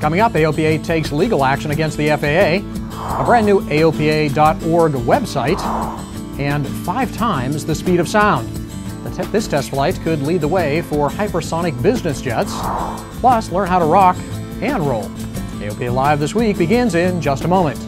Coming up, AOPA takes legal action against the FAA, a brand new AOPA.org website, and 5 times the speed of sound. This test flight could lead the way for hypersonic business jets. Plus, learn how to rock and roll. AOPA Live this week begins in just a moment.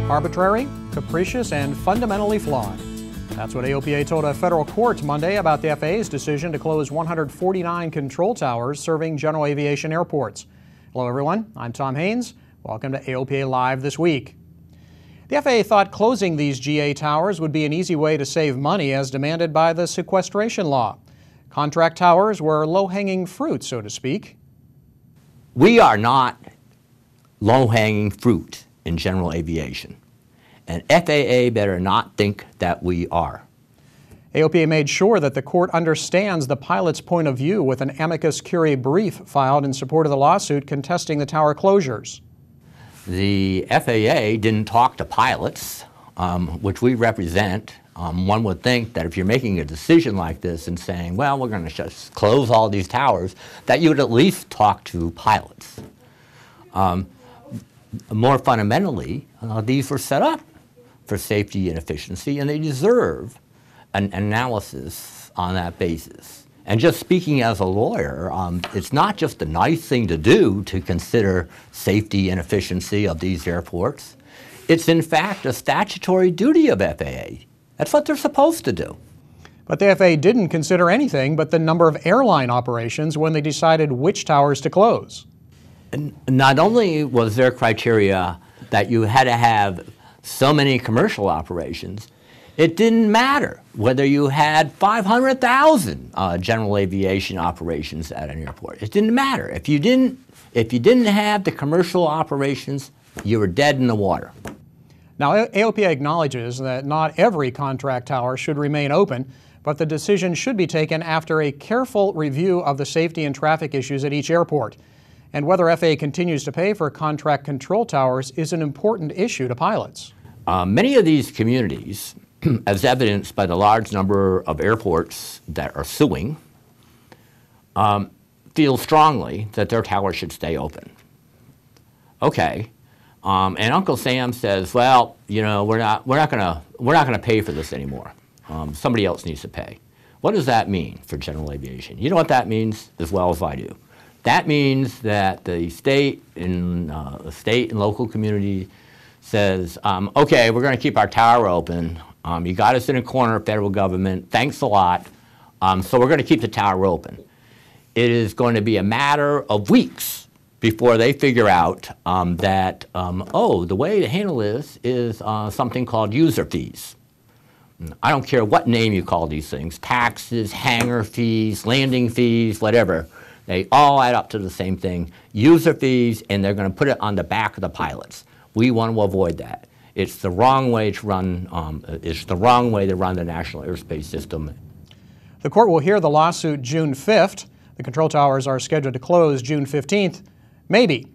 Arbitrary, capricious, and fundamentally flawed. That's what AOPA told a federal court Monday about the FAA's decision to close 149 control towers serving general aviation airports. Hello everyone, I'm Tom Haynes. Welcome to AOPA Live this week. The FAA thought closing these GA towers would be an easy way to save money as demanded by the sequestration law. Contract towers were low-hanging fruit, so to speak. We are not low-hanging fruit in general aviation. And FAA better not think that we are. AOPA made sure that the court understands the pilot's point of view with an amicus curiae brief filed in support of the lawsuit contesting the tower closures. The FAA didn't talk to pilots, which we represent. One would think that if you're making a decision like this and saying, well, we're going to just close all these towers, that you would at least talk to pilots. More fundamentally, these were set up for safety and efficiency, and they deserve an analysis on that basis. And just speaking as a lawyer, it's not just a nice thing to do to consider safety and efficiency of these airports. It's in fact a statutory duty of FAA. That's what they're supposed to do. But the FAA didn't consider anything but the number of airline operations when they decided which towers to close. And not only was their criteria that you had to have so many commercial operations, it didn't matter whether you had 500,000 general aviation operations at an airport. It didn't matter. If you didn't have the commercial operations, you were dead in the water. Now, AOPA acknowledges that not every contract tower should remain open, but the decision should be taken after a careful review of the safety and traffic issues at each airport. And whether FAA continues to pay for contract control towers is an important issue to pilots. Many of these communities, as evidenced by the large number of airports that are suing, feel strongly that their towers should stay open. Okay, and Uncle Sam says, well, you know, we're not gonna pay for this anymore. Somebody else needs to pay. What does that mean for general aviation? You know what that means as well as I do. That means that the state and local community says, okay, we're going to keep our tower open. You got us in a corner, federal government. Thanks a lot. So we're going to keep the tower open. It is going to be a matter of weeks before they figure out that, oh, the way to handle this is something called user fees. I don't care what name you call these things, taxes, hangar fees, landing fees, whatever. They all add up to the same thing, user fees, and they're going to put it on the back of the pilots. We want to avoid that. It's the wrong way to run. The national airspace system. The court will hear the lawsuit June 5th. The control towers are scheduled to close June 15th. Maybe.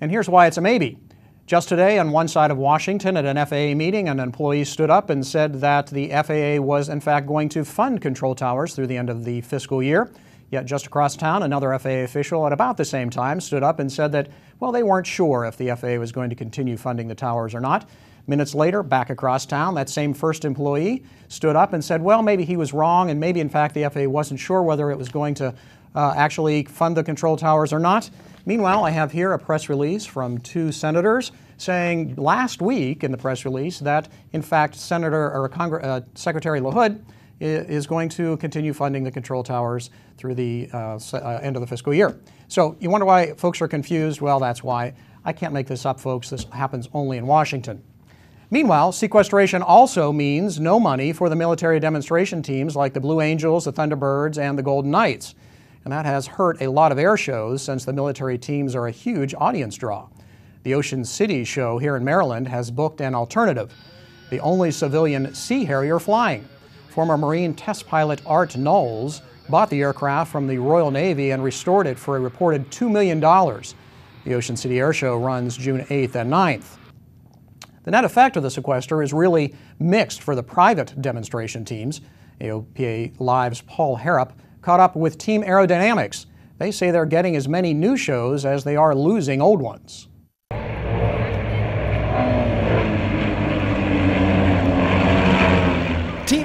And here's why it's a maybe. Just today, on one side of Washington at an FAA meeting, an employee stood up and said that the FAA was in fact going to fund control towers through the end of the fiscal year. Yet just across town, another FAA official at about the same time stood up and said that, well, they weren't sure if the FAA was going to continue funding the towers or not. Minutes later, back across town, that same first employee stood up and said, well, maybe he was wrong, and maybe in fact the FAA wasn't sure whether it was going to actually fund the control towers or not. Meanwhile, I have here a press release from 2 senators saying last week in the press release that, in fact, Secretary LaHood is going to continue funding the control towers through the end of the fiscal year. So you wonder why folks are confused? Well, that's why. I can't make this up, folks. This happens only in Washington. Meanwhile, sequestration also means no money for the military demonstration teams like the Blue Angels, the Thunderbirds, and the Golden Knights. And that has hurt a lot of air shows since the military teams are a huge audience draw. The Ocean City show here in Maryland has booked an alternative, the only civilian Sea Harrier flying. Former Marine test pilot Art Knowles bought the aircraft from the Royal Navy and restored it for a reported $2 million. The Ocean City Air Show runs June 8th and 9th. The net effect of the sequester is really mixed for the private demonstration teams. AOPA Live's Paul Harrop caught up with Team Aerodynamics. They say they're getting as many new shows as they are losing old ones. Team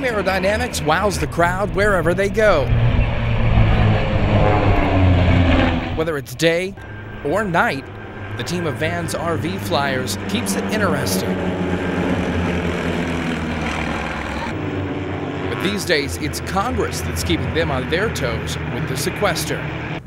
Aerodynamics wows the crowd wherever they go. Whether it's day or night, the team of Van's RV flyers keeps it interesting. But these days, it's Congress that's keeping them on their toes with the sequester.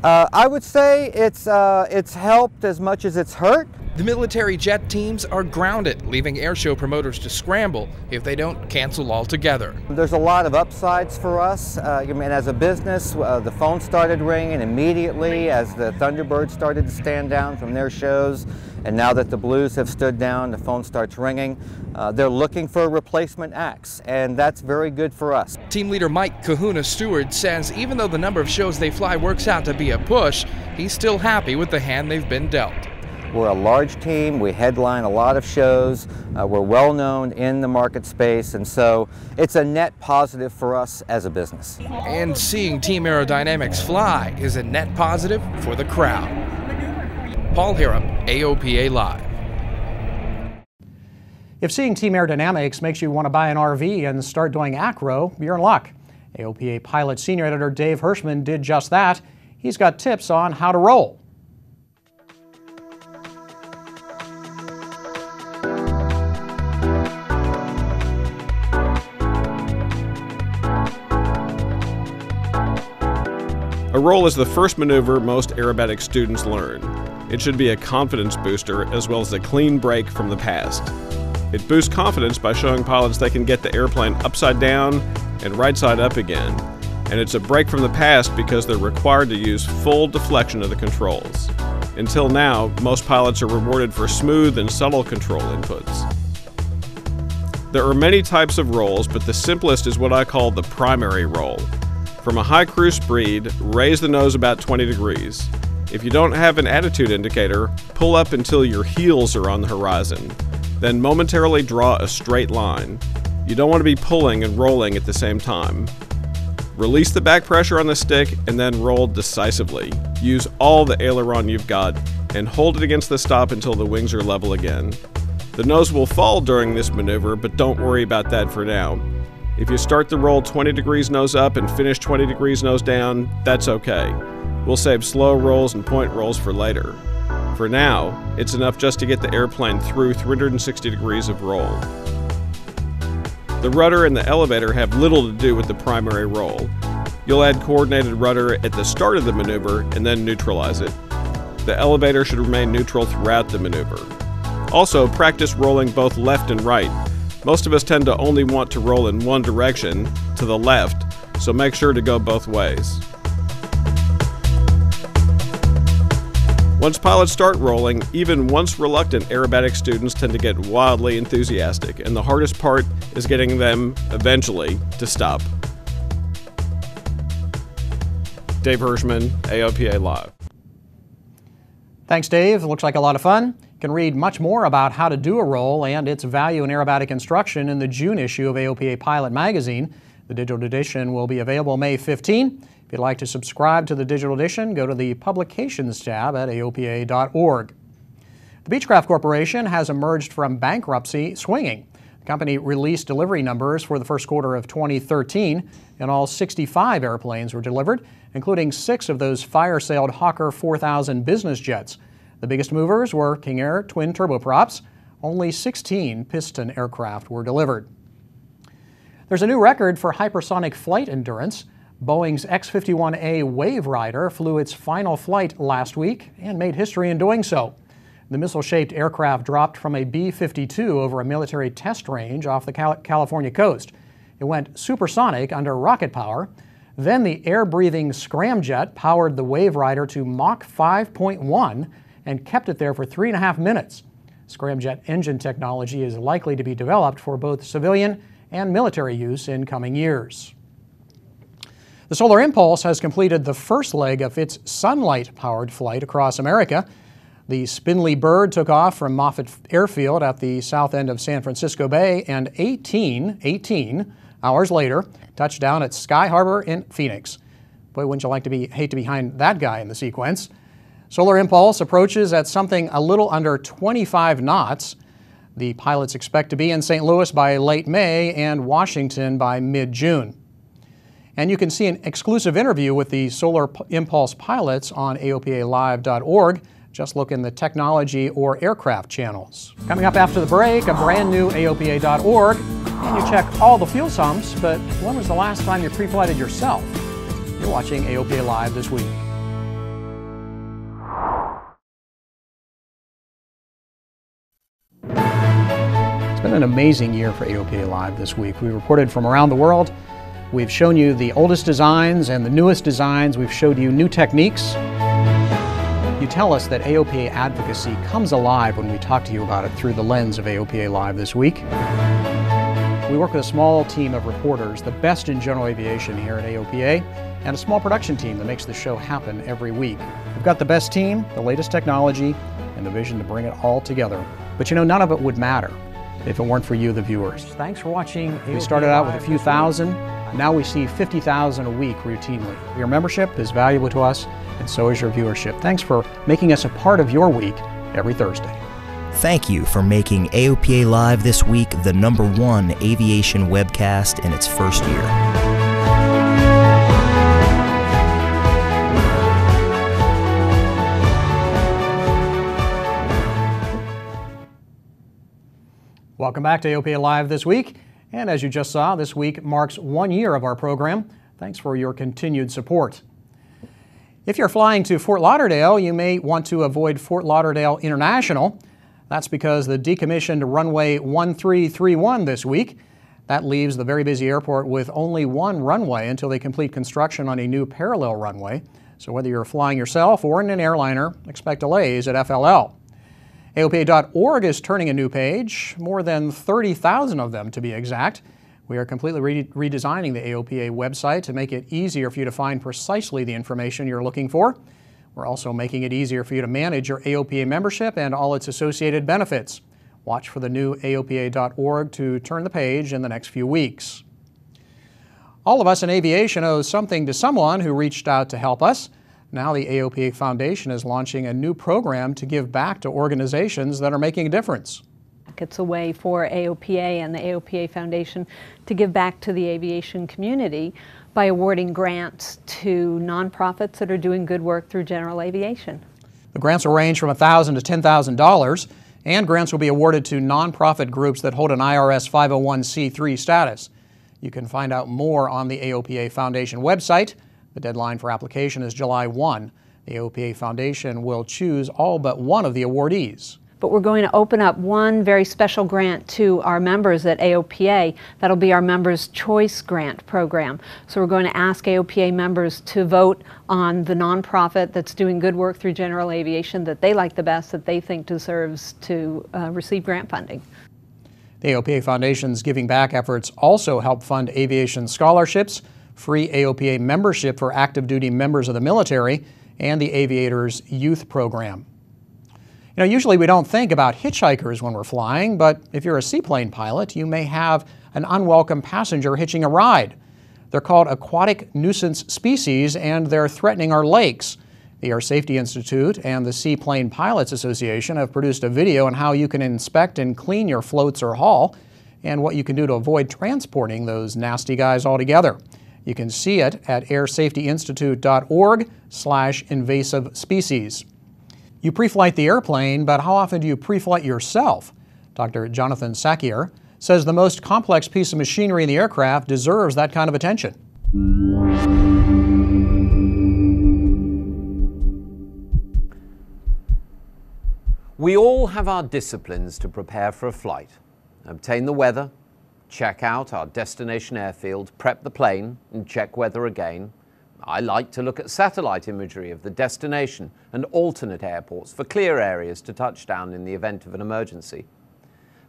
I would say it's helped as much as it's hurt. The military jet teams are grounded, leaving airshow promoters to scramble if they don't cancel altogether. There's a lot of upsides for us. As a business, the phone started ringing immediately as the Thunderbirds started to stand down from their shows. And now that the Blues have stood down, the phone starts ringing. They're looking for replacement acts, and that's very good for us. Team leader Mike Kahuna Stewart says even though the number of shows they fly works out to be a push, he's still happy with the hand they've been dealt. We're a large team, we headline a lot of shows, we're well known in the market space, and so it's a net positive for us as a business. And seeing Team Aerodynamics fly is a net positive for the crowd. Paul Harrop, AOPA Live. If seeing Team Aerodynamics makes you want to buy an RV and start doing acro, you're in luck. AOPA Pilot Senior Editor Dave Hirschman did just that. He's got tips on how to roll. A roll is the first maneuver most aerobatic students learn. It should be a confidence booster as well as a clean break from the past. It boosts confidence by showing pilots they can get the airplane upside down and right side up again. And it's a break from the past because they're required to use full deflection of the controls. Until now, most pilots are rewarded for smooth and subtle control inputs. There are many types of rolls, but the simplest is what I call the primary roll. From a high cruise speed, raise the nose about 20 degrees. If you don't have an attitude indicator, pull up until your heels are on the horizon. Then momentarily draw a straight line. You don't want to be pulling and rolling at the same time. Release the back pressure on the stick and then roll decisively. Use all the aileron you've got and hold it against the stop until the wings are level again. The nose will fall during this maneuver, but don't worry about that for now. If you start the roll 20 degrees nose up and finish 20 degrees nose down, that's okay. We'll save slow rolls and point rolls for later. For now, it's enough just to get the airplane through 360 degrees of roll. The rudder and the elevator have little to do with the primary roll. You'll add coordinated rudder at the start of the maneuver and then neutralize it. The elevator should remain neutral throughout the maneuver. Also, practice rolling both left and right. Most of us tend to only want to roll in one direction, to the left, so make sure to go both ways. Once pilots start rolling, even once reluctant aerobatic students tend to get wildly enthusiastic, and the hardest part is getting them, eventually, to stop. Dave Hirschman, AOPA Live. Thanks, Dave. Looks like a lot of fun. You can read much more about how to do a roll and its value in aerobatic instruction in the June issue of AOPA Pilot magazine. The digital edition will be available May 15. If you'd like to subscribe to the digital edition, go to the Publications tab at aopa.org. The Beechcraft Corporation has emerged from bankruptcy swinging. The company released delivery numbers for the first quarter of 2013, and all 65 airplanes were delivered, including 6 of those fire-sailed Hawker 4000 business jets. The biggest movers were King Air twin turboprops. Only 16 piston aircraft were delivered. There's a new record for hypersonic flight endurance. Boeing's X-51A Wave Rider flew its final flight last week and made history in doing so. The missile-shaped aircraft dropped from a B-52 over a military test range off the California coast. It went supersonic under rocket power. Then the air-breathing scramjet powered the Wave Rider to Mach 5.1 and kept it there for 3.5 minutes. Scramjet engine technology is likely to be developed for both civilian and military use in coming years. The Solar Impulse has completed the first leg of its sunlight-powered flight across America. The spindly bird took off from Moffett Airfield at the south end of San Francisco Bay and 18 hours later touched down at Sky Harbor in Phoenix. Boy, wouldn't you like to hate to be behind that guy in the sequence. Solar Impulse approaches at something a little under 25 knots. The pilots expect to be in St. Louis by late May and Washington by mid-June. And you can see an exclusive interview with the Solar Impulse pilots on AOPALive.org. Just look in the technology or aircraft channels. Coming up after the break, a brand new AOPA.org. And you check all the fuel sumps, but when was the last time you pre-flighted yourself? You're watching AOPA Live this week. It's been an amazing year for AOPA Live this week. We reported from around the world. We've shown you the oldest designs and the newest designs. We've showed you new techniques. You tell us that AOPA advocacy comes alive when we talk to you about it through the lens of AOPA Live this week. We work with a small team of reporters, the best in general aviation here at AOPA, and a small production team that makes the show happen every week. We've got the best team, the latest technology, and the vision to bring it all together. But you know, none of it would matter if it weren't for you, the viewers. Thanks for watching. We started out with a few thousand. Now we see 50,000 a week routinely. Your membership is valuable to us, and so is your viewership. Thanks for making us a part of your week every Thursday. Thank you for making AOPA Live this week the #1 aviation webcast in its first year. Welcome back to AOPA Live this week. And as you just saw, this week marks 1 year of our program. Thanks for your continued support. If you're flying to Fort Lauderdale, you may want to avoid Fort Lauderdale International. That's because the decommissioned runway 1331 this week. That leaves the very busy airport with only one runway until they complete construction on a new parallel runway. So whether you're flying yourself or in an airliner, expect delays at FLL. AOPA.org is turning a new page, more than 30,000 of them to be exact. We are completely redesigning the AOPA website to make it easier for you to find precisely the information you're looking for. We're also making it easier for you to manage your AOPA membership and all its associated benefits. Watch for the new AOPA.org to turn the page in the next few weeks. All of us in aviation owe something to someone who reached out to help us. Now the AOPA Foundation is launching a new program to give back to organizations that are making a difference. It's a way for AOPA and the AOPA Foundation to give back to the aviation community by awarding grants to nonprofits that are doing good work through general aviation. The grants will range from $1,000 to $10,000, and grants will be awarded to nonprofit groups that hold an IRS 501c3 status. You can find out more on the AOPA Foundation website. The deadline for application is July 1. The AOPA Foundation will choose all but one of the awardees. But we're going to open up one very special grant to our members at AOPA. That'll be our Members' Choice Grant program. So we're going to ask AOPA members to vote on the nonprofit that's doing good work through general aviation that they like the best, that they think deserves to receive grant funding. The AOPA Foundation's giving back efforts also help fund aviation scholarships, free AOPA membership for active duty members of the military, and the Aviators Youth Program. You know, usually we don't think about hitchhikers when we're flying, but if you're a seaplane pilot, you may have an unwelcome passenger hitching a ride. They're called aquatic nuisance species, and they're threatening our lakes. The Air Safety Institute and the Seaplane Pilots Association have produced a video on how you can inspect and clean your floats or hull, and what you can do to avoid transporting those nasty guys altogether. You can see it at airsafetyinstitute.org/invasive species. You pre-flight the airplane, but how often do you pre-flight yourself? Dr. Jonathan Sakier says the most complex piece of machinery in the aircraft deserves that kind of attention. We all have our disciplines to prepare for a flight. Obtain the weather, check out our destination airfield, prep the plane, and check weather again. I like to look at satellite imagery of the destination and alternate airports for clear areas to touch down in the event of an emergency.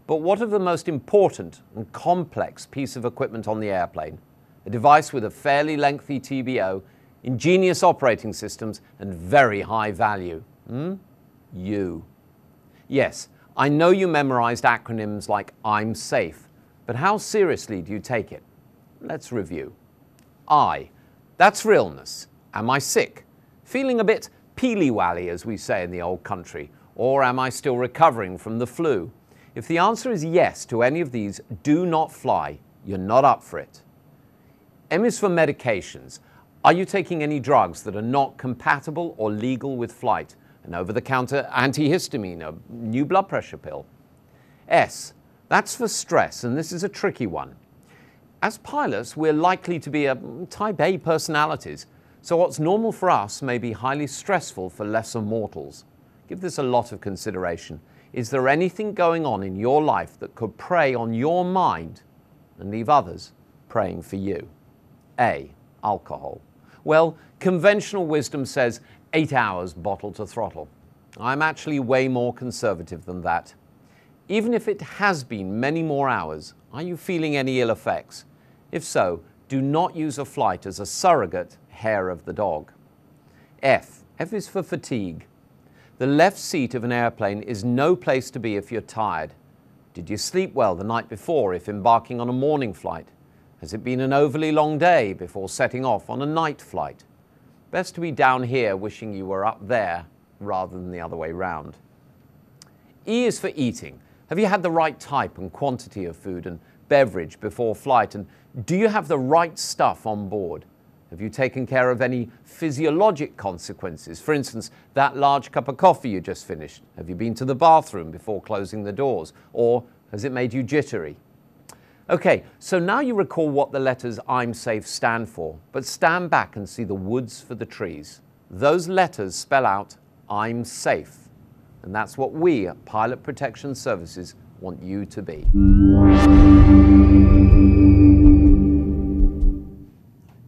But what of the most important and complex piece of equipment on the airplane? A device with a fairly lengthy TBO, ingenious operating systems, and very high value. you. Yes, I know you memorized acronyms like I'm safe, but how seriously do you take it? Let's review. I, that's for illness. Am I sick? Feeling a bit peely-wally, as we say in the old country, or am I still recovering from the flu? If the answer is yes to any of these, do not fly. You're not up for it. M is for medications. Are you taking any drugs that are not compatible or legal with flight? An over-the-counter antihistamine, a new blood pressure pill. S, that's for stress, and this is a tricky one. As pilots, we're likely to be type A personalities, so what's normal for us may be highly stressful for lesser mortals. Give this a lot of consideration. Is there anything going on in your life that could prey on your mind and leave others praying for you? A, alcohol. Well, conventional wisdom says 8 hours bottle to throttle. I'm actually way more conservative than that. Even if it has been many more hours, are you feeling any ill effects? If so, do not use a flight as a surrogate hair of the dog. F is for fatigue. The left seat of an airplane is no place to be if you're tired. Did you sleep well the night before if embarking on a morning flight? Has it been an overly long day before setting off on a night flight? Best to be down here wishing you were up there rather than the other way round. E is for eating. Have you had the right type and quantity of food and beverage before flight, and do you have the right stuff on board? Have you taken care of any physiologic consequences? For instance, that large cup of coffee you just finished. Have you been to the bathroom before closing the doors? Or has it made you jittery? Okay, so now you recall what the letters I'm safe stand for, but stand back and see the woods for the trees. Those letters spell out I'm safe. And that's what we at Pilot Protection Services want you to be.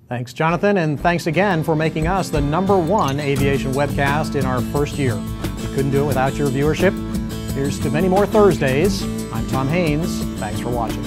Thanks, Jonathan, and thanks again for making us the #1 aviation webcast in our first year. We couldn't do it without your viewership. Here's to many more Thursdays. I'm Tom Haynes. Thanks for watching.